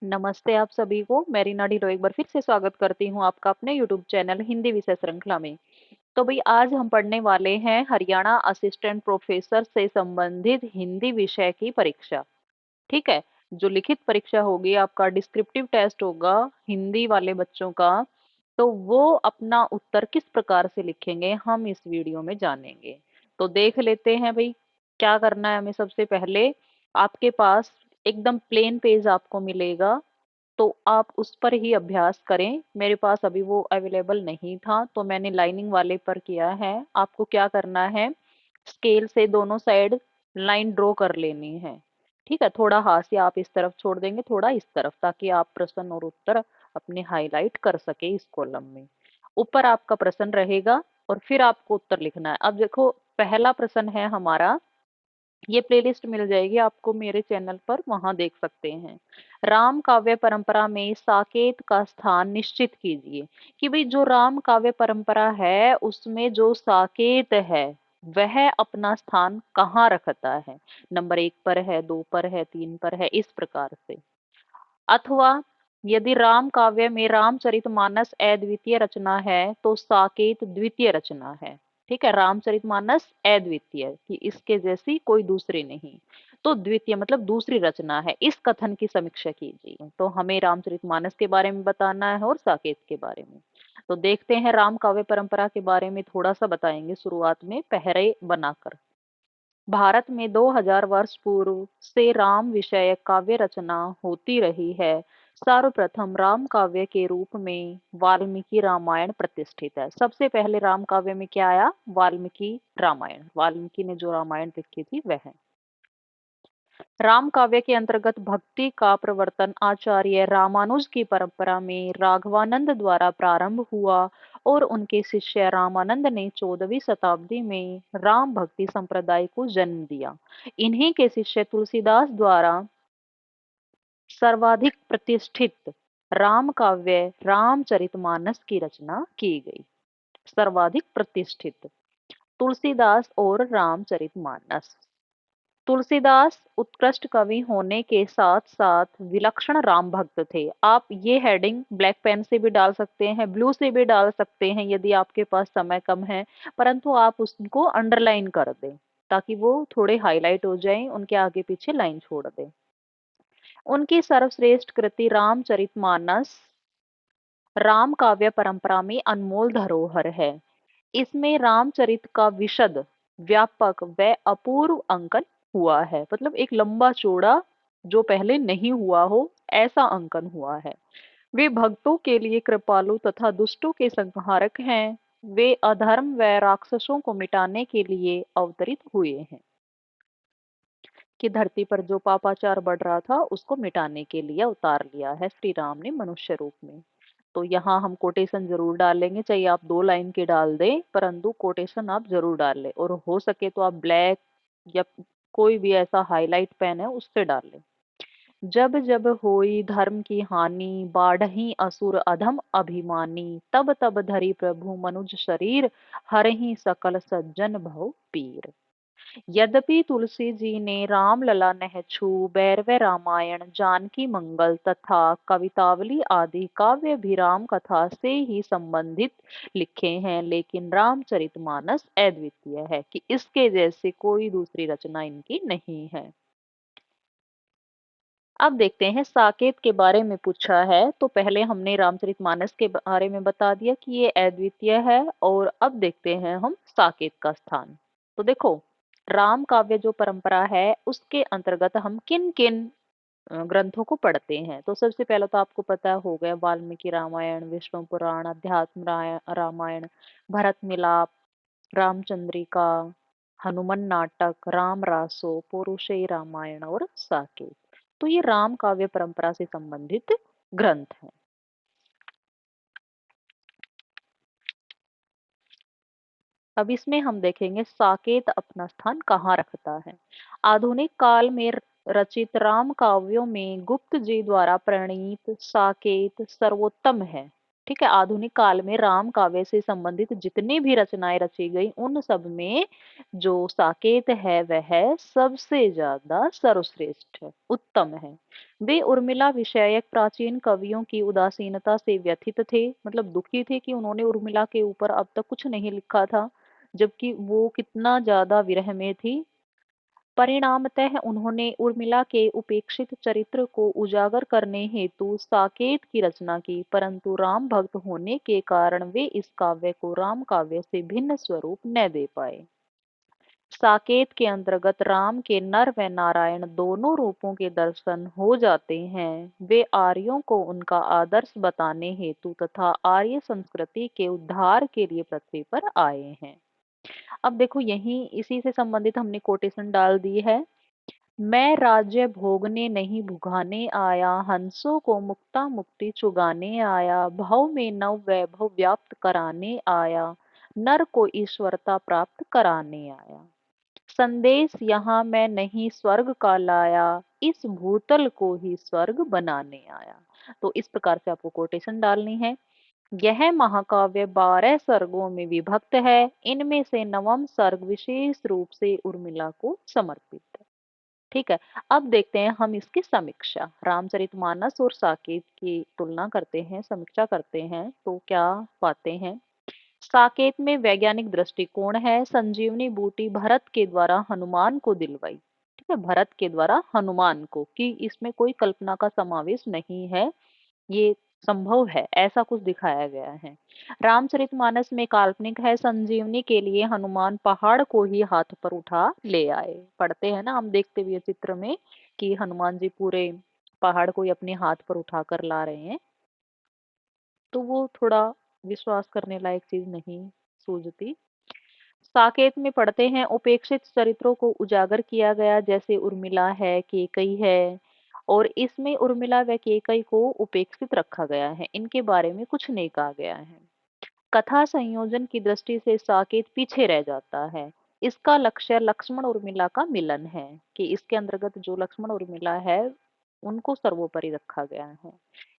नमस्ते आप सभी को। मैं रीना ढिल्लों एक बार फिर से स्वागत करती हूँ आपका अपने यूट्यूब चैनल हिंदी विषय श्रृंखला में। तो भाई आज हम पढ़ने वाले हैं हरियाणा असिस्टेंट प्रोफेसर से संबंधित हिंदी विषय की परीक्षा। ठीक है। जो लिखित परीक्षा होगी, आपका डिस्क्रिप्टिव टेस्ट होगा हिंदी वाले बच्चों का, तो वो अपना उत्तर किस प्रकार से लिखेंगे हम इस वीडियो में जानेंगे। तो देख लेते हैं भाई, क्या करना है हमें। सबसे पहले आपके पास एकदम प्लेन पेज आपको मिलेगा, तो आप उस पर ही अभ्यास करें। मेरे पास अभी वो अवेलेबल नहीं था, तो मैंने लाइनिंग वाले पर किया है। आपको क्या करना है, स्केल से दोनों साइड लाइन ड्रॉ कर लेनी है। ठीक है, थोड़ा हाशिया आप इस तरफ छोड़ देंगे, थोड़ा इस तरफ, ताकि आप प्रश्न और उत्तर अपने हाईलाइट कर सके इस कॉलम में। ऊपर आपका प्रश्न रहेगा और फिर आपको उत्तर लिखना है। अब देखो, पहला प्रश्न है हमारा, ये प्लेलिस्ट मिल जाएगी आपको मेरे चैनल पर, वहां देख सकते हैं। राम काव्य परंपरा में साकेत का स्थान निश्चित कीजिए। कि भाई जो राम काव्य परंपरा है उसमें जो साकेत है वह अपना स्थान कहाँ रखता है। नंबर 1 पर है, 2 पर है, 3 पर है, इस प्रकार से। अथवा यदि राम काव्य में रामचरितमानस अद्वितीय रचना है तो साकेत द्वितीय रचना है। ठीक है, रामचरितमानस अद्वितीय, कि इसके जैसी कोई दूसरी नहीं, तो द्वितीय मतलब दूसरी रचना है। इस कथन की समीक्षा कीजिए। तो हमें रामचरितमानस के बारे में बताना है और साकेत के बारे में। तो देखते हैं, राम काव्य परंपरा के बारे में थोड़ा सा बताएंगे शुरुआत में पहरे बनाकर। भारत में 2000 वर्ष पूर्व से राम विषयक काव्य रचना होती रही है। सर्वप्रथम राम काव्य के रूप में वाल्मीकि रामायण प्रतिष्ठित है। सबसे पहले राम काव्य में क्या आया, वाल्मीकि रामायण। वाल्मीकि ने जो रामायण लिखी थी वह। राम काव्य के अंतर्गत भक्ति का प्रवर्तन आचार्य रामानुज की परंपरा में राघवानंद द्वारा प्रारंभ हुआ और उनके शिष्य रामानंद ने 14वीं शताब्दी में राम भक्ति संप्रदाय को जन्म दिया। इन्हीं के शिष्य तुलसीदास द्वारा सर्वाधिक प्रतिष्ठित राम काव्य रामचरितमानस की रचना की गई। सर्वाधिक प्रतिष्ठित तुलसीदास और रामचरितमानस। तुलसीदास उत्कृष्ट कवि होने के साथ साथ विलक्षण राम भक्त थे। आप ये हेडिंग ब्लैक पेन से भी डाल सकते हैं, ब्लू से भी डाल सकते हैं यदि आपके पास समय कम है, परंतु आप उसको अंडरलाइन कर दें ताकि वो थोड़े हाईलाइट हो जाएं, उनके आगे पीछे लाइन छोड़ दें। उनकी सर्वश्रेष्ठ कृति रामचरितमानस राम काव्य परंपरा में अनमोल धरोहर है। इसमें रामचरित का विशद, व्यापक व अपूर्व अंकन हुआ है। मतलब एक लंबा चौड़ा, जो पहले नहीं हुआ हो ऐसा अंकन हुआ है। वे भक्तों के लिए कृपालु तथा दुष्टों के संहारक हैं। वे अधर्म व राक्षसों को मिटाने के लिए अवतरित हुए हैं। कि धरती पर जो पापाचार बढ़ रहा था उसको मिटाने के लिए उतार लिया है श्री राम ने मनुष्य रूप में। तो यहाँ हम कोटेशन जरूर डालेंगे, चाहे आप 2 लाइन के डाल दें, परंतु कोटेशन आप जरूर डाल लें, और हो सके तो आप ब्लैक या कोई भी ऐसा हाईलाइट पेन है उससे डाल लें। जब जब होई धर्म की हानि, बाढ़ही असुर अधम अभिमानी, तब तब धरी प्रभु मनुज शरीर, हरहि सकल सज्जन भव पीर। यद्यपि तुलसी जी ने रामलला नहछु, बैरवे रामायण, जानकी मंगल तथा कवितावली आदि काव्य भी राम कथा से ही संबंधित लिखे हैं, लेकिन रामचरितमानस अद्वितीय है, कि इसके जैसे कोई दूसरी रचना इनकी नहीं है। अब देखते हैं, साकेत के बारे में पूछा है, तो पहले हमने रामचरितमानस के बारे में बता दिया कि ये अद्वितीय है, और अब देखते हैं हम साकेत का स्थान। तो देखो, राम काव्य जो परंपरा है उसके अंतर्गत हम किन किन ग्रंथों को पढ़ते हैं। तो सबसे पहले तो आपको पता हो गया, वाल्मीकि रामायण, विष्णु पुराण, अध्यात्म रामायण, भरत मिलाप, रामचंद्रिका, हनुमान नाटक, राम रासो, पौरुषेय रामायण और साकेत। तो ये राम काव्य परंपरा से संबंधित ग्रंथ हैं। अब इसमें हम देखेंगे साकेत अपना स्थान कहाँ रखता है। आधुनिक काल में रचित राम काव्यों में गुप्त जी द्वारा प्रणीत साकेत सर्वोत्तम है। ठीक है, आधुनिक काल में राम काव्य से संबंधित जितनी भी रचनाएं रची गई उन सब में जो साकेत है वह सबसे ज्यादा सर्वश्रेष्ठ है, उत्तम है। वे उर्मिला विषयक प्राचीन कवियों की उदासीनता से व्यथित थे, मतलब दुखी थे कि उन्होंने उर्मिला के ऊपर अब तक कुछ नहीं लिखा था, जबकि वो कितना ज्यादा विरह में थी। परिणामतः उन्होंने उर्मिला के उपेक्षित चरित्र को उजागर करने हेतु साकेत की रचना की, परंतु राम भक्त होने के कारण वे इस काव्य को राम काव्य से भिन्न स्वरूप न दे पाए। साकेत के अंतर्गत राम के नर व नारायण दोनों रूपों के दर्शन हो जाते हैं। वे आर्यों को उनका आदर्श बताने हेतु तथा आर्य संस्कृति के उद्धार के लिए पृथ्वी पर आए हैं। अब देखो, यहीं इसी से संबंधित हमने कोटेशन डाल दी है। मैं राज्य भोगने नहीं भुगाने आया, हंसों को मुक्ता मुक्ति चुगाने आया, भव में नव वैभव व्याप्त कराने आया, नर को ईश्वरता प्राप्त कराने आया। संदेश यहाँ मैं नहीं स्वर्ग का लाया, इस भूतल को ही स्वर्ग बनाने आया। तो इस प्रकार से आपको कोटेशन डालनी है। यह महाकाव्य 12 सर्गों में विभक्त है। इनमें से नवम सर्ग विशेष रूप से उर्मिला को समर्पित है। ठीक है, अब देखते हैं हम इसकी समीक्षा। रामचरितमानस और साकेत की तुलना करते हैं, समीक्षा करते हैं, तो क्या पाते हैं। साकेत में वैज्ञानिक दृष्टिकोण है। संजीवनी बूटी भरत के द्वारा हनुमान को दिलवाई। ठीक है, भरत के द्वारा हनुमान को, कि इसमें कोई कल्पना का समावेश नहीं है, ये संभव है, ऐसा कुछ दिखाया गया है। रामचरितमानस में काल्पनिक है। संजीवनी के लिए हनुमान पहाड़ को ही हाथ पर उठा ले आए। पढ़ते हैं ना हम, देखते हुए चित्र में कि हनुमान जी पूरे पहाड़ को ही अपने हाथ पर उठा कर ला रहे हैं, तो वो थोड़ा विश्वास करने लायक चीज नहीं सूझती। साकेत में पढ़ते हैं उपेक्षित चरित्रों को उजागर किया गया, जैसे उर्मिला है, केकई है, और इसमें उर्मिला व केकई को उपेक्षित रखा गया है, इनके बारे में कुछ नहीं कहा गया है। कथा संयोजन की दृष्टि से साकेत पीछे रह जाता है। इसका लक्ष्य लक्ष्मण उर्मिला का मिलन है, कि इसके अंतर्गत जो लक्ष्मण उर्मिला है उनको सर्वोपरि रखा गया है।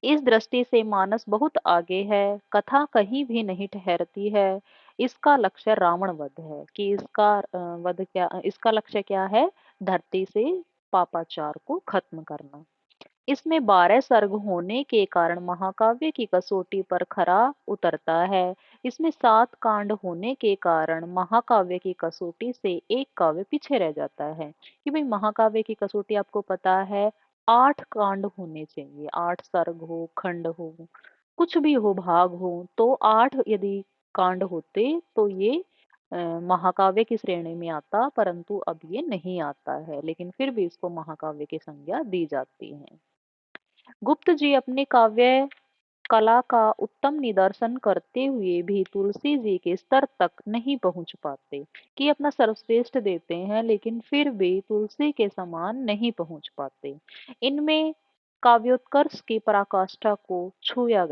इस दृष्टि से मानस बहुत आगे है, कथा कहीं भी नहीं ठहरती है। इसका लक्ष्य रावण वध है, कि इसका वध क्या, इसका लक्ष्य क्या है, धरती से पापाचार को खत्म करना। इसमें 12 सर्ग होने के कारण महाकाव्य की कसौटी पर खरा उतरता है। इसमें 7 कांड होने के कारण महाकाव्य की कसौटी से एक काव्य पीछे रह जाता है, कि भाई महाकाव्य की कसौटी आपको पता है 8 कांड होने चाहिए, 8 सर्ग हो, खंड हो, कुछ भी हो, भाग हो, तो 8 यदि कांड होते तो ये महाकाव्य की श्रेणी में आता, परंतु अब ये नहीं आता है, लेकिन फिर भी इसको महाकाव्य की संज्ञा दी जाती है। गुप्त जी अपने काव्य कला का उत्तम निदर्शन करते हुए भी तुलसी जी के स्तर तक नहीं पहुंच पाते, कि अपना सर्वश्रेष्ठ देते हैं लेकिन फिर भी तुलसी के समान नहीं पहुंच पाते। इनमें काव्योत्कर्ष की पराकाष्ठा को छुआ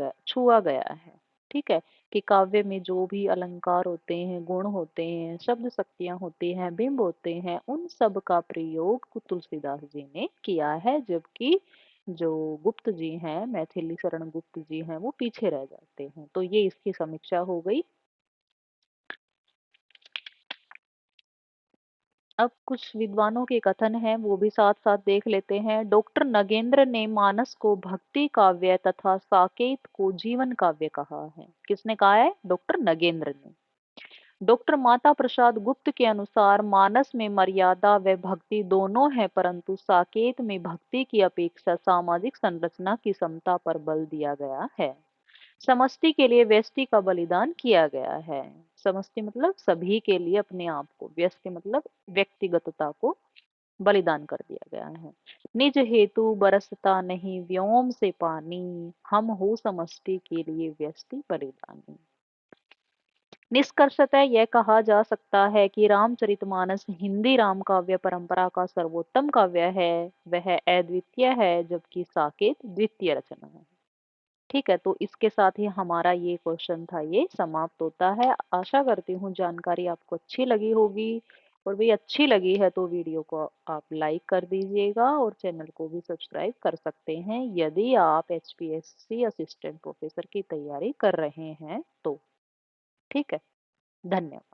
गया है। ठीक है, कि काव्य में जो भी अलंकार होते हैं, गुण होते हैं, शब्द शक्तियां होती हैं, बिंब होते हैं, उन सब का प्रयोग तुलसीदास जी ने किया है, जबकि जो गुप्त जी हैं, मैथिली शरण गुप्त जी हैं, वो पीछे रह जाते हैं। तो ये इसकी समीक्षा हो गई। अब कुछ विद्वानों के कथन हैं, वो भी साथ साथ देख लेते हैं। डॉक्टर नगेंद्र ने मानस को भक्ति काव्य तथा साकेत को जीवन काव्य कहा है। किसने कहा है? डॉक्टर नगेंद्र ने। डॉक्टर माता प्रसाद गुप्त के अनुसार मानस में मर्यादा व भक्ति दोनों है, परंतु साकेत में भक्ति की अपेक्षा सामाजिक संरचना की समता पर बल दिया गया है। समष्टि के लिए व्यष्टि का बलिदान किया गया है। समष्टि मतलब सभी के लिए अपने आप को, व्यष्टि मतलब व्यक्तिगतता को बलिदान कर दिया गया है। निज हेतु बरसता नहीं व्योम से पानी, हम हो समष्टि के लिए व्यष्टि बलिदानी। निष्कर्षतः यह कहा जा सकता है कि रामचरितमानस हिंदी राम काव्य परंपरा का सर्वोत्तम काव्य है, वह अद्वितीय है, जबकि साकेत द्वितीय रचना है। ठीक है, तो इसके साथ ही हमारा ये क्वेश्चन था ये समाप्त होता है। आशा करती हूँ जानकारी आपको अच्छी लगी होगी। और भाई अच्छी लगी है तो वीडियो को आप लाइक कर दीजिएगा और चैनल को भी सब्सक्राइब कर सकते हैं यदि आप एचपीएससी असिस्टेंट प्रोफेसर की तैयारी कर रहे हैं तो। ठीक है, धन्यवाद।